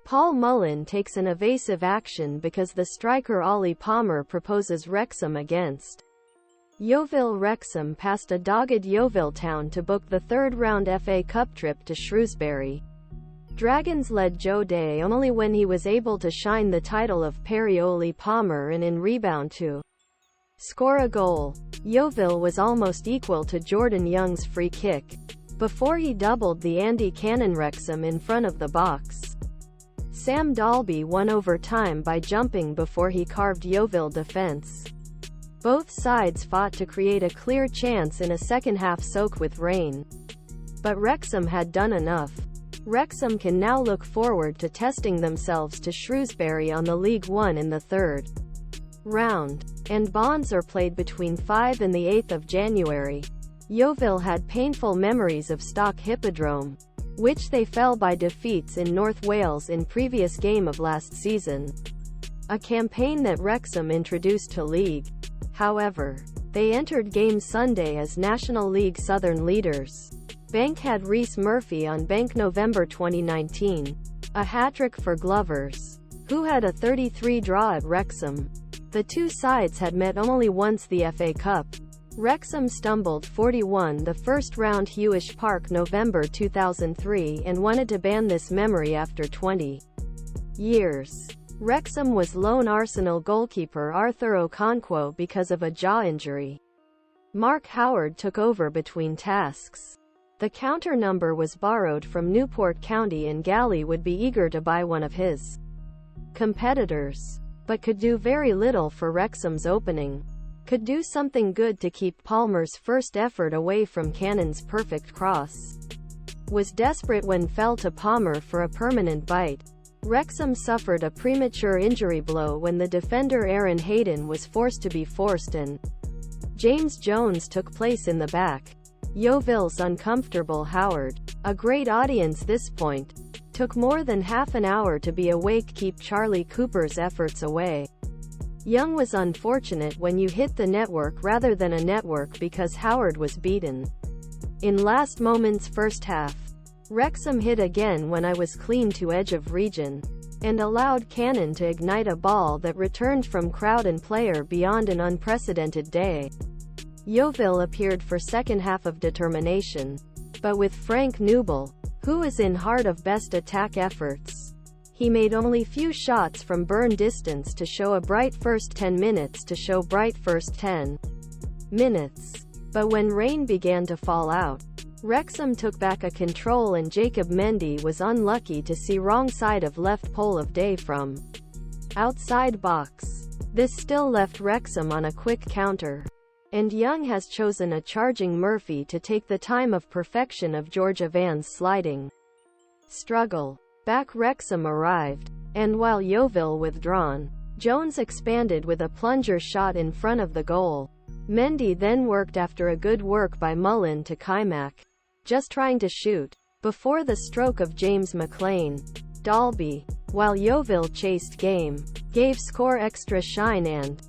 Paul Mullin takes an evasive action because the striker Ollie Palmer proposes Wrexham against. Yeovil Wrexham passed a dogged Yeovil town to book the third-round FA Cup trip to Shrewsbury. Dragons led Joe Day only when he was able to shine the title of Parry Olie Palmer and in rebound to score a goal. Yeovil was almost equal to Jordan Young's free kick before he doubled the Andy Cannon Wrexham in front of the box. Sam Dalby won overtime by jumping before he carved Yeovil defence. Both sides fought to create a clear chance in a second-half soak with rain. But Wrexham had done enough. Wrexham can now look forward to testing themselves to Shrewsbury on the League One in the third round, and bonds are played between 5 and the 8th of January. Yeovil had painful memories of Stock Hippodrome, which they fell by defeats in North Wales in previous game of last season, a campaign that Wrexham introduced to league. However, they entered game Sunday as National League Southern leaders. Bank had Rhys Murphy on bank November 2019, a hat-trick for Glovers, who had a 33 draw at Wrexham. The two sides had met only once the FA Cup. Wrexham stumbled 41 the first round Huish Park November 2003 and wanted to ban this memory after 20 years. Wrexham was lone Arsenal goalkeeper Arthur Okonkwo because of a jaw injury. Mark Howard took over between tasks. The counter number was borrowed from Newport County and Galli would be eager to buy one of his competitors, but could do very little for Wrexham's opening. Could do something good to keep Palmer's first effort away from Cannon's perfect cross. Was desperate when fell to Palmer for a permanent bite. Wrexham suffered a premature injury blow when the defender Aaron Hayden was forced to be forced and James Jones took place in the back. Yeovil's uncomfortable Howard, a great audience this point, took more than half an hour to be awake keep Charlie Cooper's efforts away. Young was unfortunate when you hit the network rather than a network because Howard was beaten in last moments first half. Wrexham hit again when I was clean to edge of region, and allowed Cannon to ignite a ball that returned from crowd and player beyond an unprecedented day. Yeovil appeared for second half of determination, but with Frank Nuble, who is in heart of best attack efforts. He made only few shots from burn distance to show a bright first 10 minutes to show bright first 10 minutes. But when rain began to fall out, Wrexham took back a control and Jacob Mendy was unlucky to see wrong side of left pole of day from outside box. This still left Wrexham on a quick counter. And Young has chosen a charging Murphy to take the time of perfection of George Evan's sliding struggle. Back Wrexham arrived, and while Yeovil withdrawn, Jones expanded with a plunger shot in front of the goal. Mendy then worked after a good work by Mullin to Kaymak, just trying to shoot, before the stroke of James McClean. Dalby, while Yeovil chased game, gave score extra shine and